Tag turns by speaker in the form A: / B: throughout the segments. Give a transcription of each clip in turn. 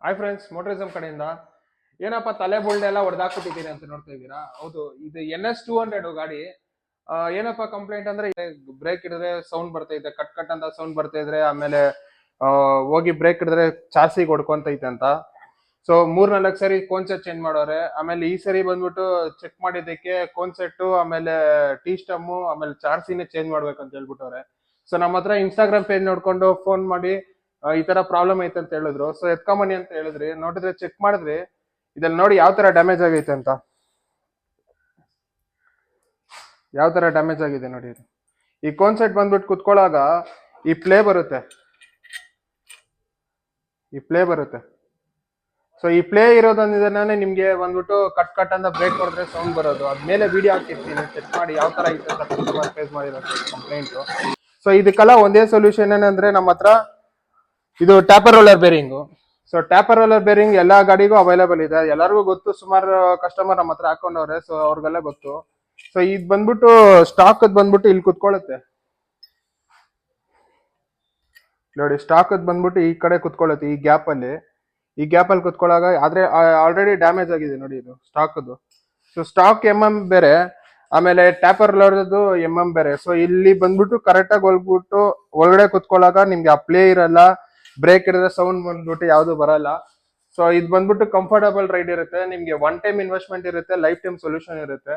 A: Hi friends, ಮೋಟರಿಸಮ್ ಕಡೆಯಿಂದ ಏನಪ್ಪ ತಲೆ ಬೋಲ್ಡ್ ಎಲ್ಲ ಹೊಡೆದಾಕ್ಬಿಟ್ಟಿದ್ದೀನಿ ಅಂತ ನೋಡ್ತಾ ಇದ್ದೀರಾ. ಹೌದು, ಇದು NS 200 ಗಾಡಿ. ಏನಪ್ಪ ಕಂಪ್ಲೇಂಟ್ ಅಂದ್ರೆ ಬ್ರೇಕ್ ಹಿಡಿದ್ರೆ ಸೌಂಡ್ ಬರ್ತೈತೆ, ಕಟ್ ಕಟ್ ಅಂತ ಸೌಂಡ್ ಬರ್ತಾ ಇದ್ರೆ, ಆಮೇಲೆ ಹೋಗಿ ಬ್ರೇಕ್ ಹಿಡಿದ್ರೆ ಚಾರ್ಸಿಗೆ ಹೊಡ್ಕೊಂತೈತೆ ಅಂತ. ಸೊ 3-4 ಸರಿ ಕೋನ್ ಸೆಟ್ ಚೇಂಜ್ ಮಾಡೋರೆ. ಆಮೇಲೆ ಈ ಸರಿ ಬಂದ್ಬಿಟ್ಟು ಚೆಕ್ ಮಾಡಿದ್ದಕ್ಕೆ ಕೋನ್ ಸೆಟ್, ಆಮೇಲೆ ಟೀ ಸ್ಟಮ್ಮು, ಆಮೇಲೆ ಚಾರ್ಸಿನೇ ಚೇಂಜ್ ಮಾಡ್ಬೇಕಂತ ಹೇಳ್ಬಿಟ್ಟವ್ರೆ. ಸೊ ನಮ್ಮ ಹತ್ರ ಇನ್ಸ್ಟಾಗ್ರಾಮ್ ಪೇಜ್ ನೋಡ್ಕೊಂಡು ಫೋನ್ ಮಾಡಿ ಈ ತರ ಪ್ರಾಬ್ಲಮ್ ಐತೆ ಅಂತ ಹೇಳಿದ್ರು. ಸೊ ಎತ್ಕೊಂಬನ್ನಿ ಅಂತ ಹೇಳಿದ್ರಿ. ನೋಡಿದ್ರೆ ಚೆಕ್ ಮಾಡಿದ್ರಿ, ಇದ್ರಲ್ಲಿ ನೋಡಿ ಯಾವ ತರ ಡ್ಯಾಮೇಜ್ ಆಗೈತೆ ಅಂತ. ಯಾವ ತರ ಡ್ಯಾಮೇಜ್ ಆಗಿದೆ ನೋಡಿ ಇದು. ಈ ಕೋನ್ಸೆಟ್ ಬಂದ್ಬಿಟ್ಟು ಕುತ್ಕೊಳ್ಳಾಗ ಈ ಪ್ಲೇ ಬರುತ್ತೆ, ಈ ಪ್ಲೇ ಬರುತ್ತೆ. ಸೊ ಈ ಪ್ಲೇ ಇರೋದನ್ನೇ ನಿಮ್ಗೆ ಬಂದ್ಬಿಟ್ಟು ಕಟ್ ಕಟ್ ಅಂತ ಬ್ರೇಕ್ ಹೊಡೆದ್ರೆ ಸೌಂಡ್ ಬರೋದು. ಅದ್ಮೇಲೆ ವಿಡಿಯೋ ಹಾಕಿರ್ತೀನಿ, ಚೆಕ್ ಮಾಡಿ ಯಾವ ತರ ಐತೆ ಅಂತ ಕಸ್ಟಮರ್ ಫೇಸ್ ಮಾಡಿರೋ ಕಂಪ್ಲೇಂಟ್. ಸೊ ಇದಕ್ಕೆಲ್ಲ ಒಂದೇ ಸೊಲ್ಯೂಷನ್ ಏನಂದ್ರೆ ನಮ್ಮ ಹತ್ರ ಇದು taper roller bearing. So taper roller bearing ಎಲ್ಲಾ ಗಾಡಿಗೂ ಅವೈಲೇಬಲ್ ಇದೆ, ಎಲ್ಲರಿಗೂ ಗೊತ್ತು. ಸುಮಾರು ಕಸ್ಟಮರ್ ನಮ್ಮ ಹತ್ರ ಹಾಕೊಂಡವ್ರೆ, ಸೊ ಅವ್ರಿಗೆಲ್ಲ ಗೊತ್ತು. ಸೊ ಇದು ಬಂದ್ಬಿಟ್ಟು ಸ್ಟಾಕ್ ಬಂದ್ಬಿಟ್ಟು ಇಲ್ಲಿ ಕುತ್ಕೊಳ್ಳುತ್ತೆ ನೋಡಿ. ಸ್ಟಾಕ್ ಬಂದ್ಬಿಟ್ಟು ಈ ಕಡೆ ಕುತ್ಕೊಳ್ಳುತ್ತೆ, ಈ ಗ್ಯಾಪ್ ಅಲ್ಲಿ. ಈ ಗ್ಯಾಪ್ ಅಲ್ಲಿ ಕುತ್ಕೊಳ್ಳಾಗ ಆದ್ರೆ ಆಲ್ರೆಡಿ ಡ್ಯಾಮೇಜ್ ಆಗಿದೆ ನೋಡಿ ಇದು ಸ್ಟಾಕ್ದು. ಸೊ ಸ್ಟಾಕ್ ಬೇರೆ, ಆಮೇಲೆ ಟ್ಯಾಪರ್ ರೋಲರ್ದು ಬೇರೆ. ಸೊ ಇಲ್ಲಿ ಬಂದ್ಬಿಟ್ಟು ಕರೆಕ್ಟ್ ಆಗಿ ಹೊಲ್ಬಿಟ್ಟು ಒಳಗಡೆ ಕುತ್ಕೊಳ್ಳಾಗ ನಿಮ್ಗೆ ಆ ಪ್ಲೇ ಇರಲ್ಲ, ಬ್ರೇಕ್ ಇರೋದ್ರೆ ಸೌಂಡ್ ಬಂದ್ಬಿಟ್ಟು ಯಾವ್ದು ಬರಲ್ಲ. ಸೊ ಇದು ಬಂದ್ಬಿಟ್ಟು ಕಂಫರ್ಟಬಲ್ ರೈಡ್ ಇರುತ್ತೆ ನಿಮ್ಗೆ. ಒನ್ ಟೈಮ್ ಇನ್ವೆಸ್ಟ್ಮೆಂಟ್ ಇರುತ್ತೆ, ಲೈಫ್ ಟೈಮ್ ಸೊಲ್ಯೂಷನ್ ಇರುತ್ತೆ.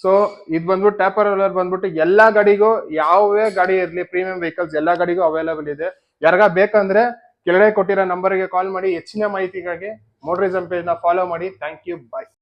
A: ಸೊ ಇದು ಬಂದ್ಬಿಟ್ಟು ಟ್ಯಾಪರ್ ರೋಲರ್ ಬಂದ್ಬಿಟ್ಟು ಎಲ್ಲಾ ಗಾಡಿಗೂ, ಯಾವೇ ಗಾಡಿ ಇರಲಿ, ಪ್ರೀಮಿಯಂ ವೆಹಿಕಲ್ಸ್ ಎಲ್ಲಾ ಗಾಡಿಗೂ ಅವೈಲೇಬಲ್ ಇದೆ. ಯಾರಿಗ ಬೇಕಂದ್ರೆ ಕೆಳಗಡೆ ಕೊಟ್ಟಿರೋ ನಂಬರ್ಗೆ ಕಾಲ್ ಮಾಡಿ. ಹೆಚ್ಚಿನ ಮಾಹಿತಿಗಾಗಿ ಮೋಟರಿಸಮ್ ಪೇಜ್ ನ ಫಾಲೋ ಮಾಡಿ. Thank you, bye.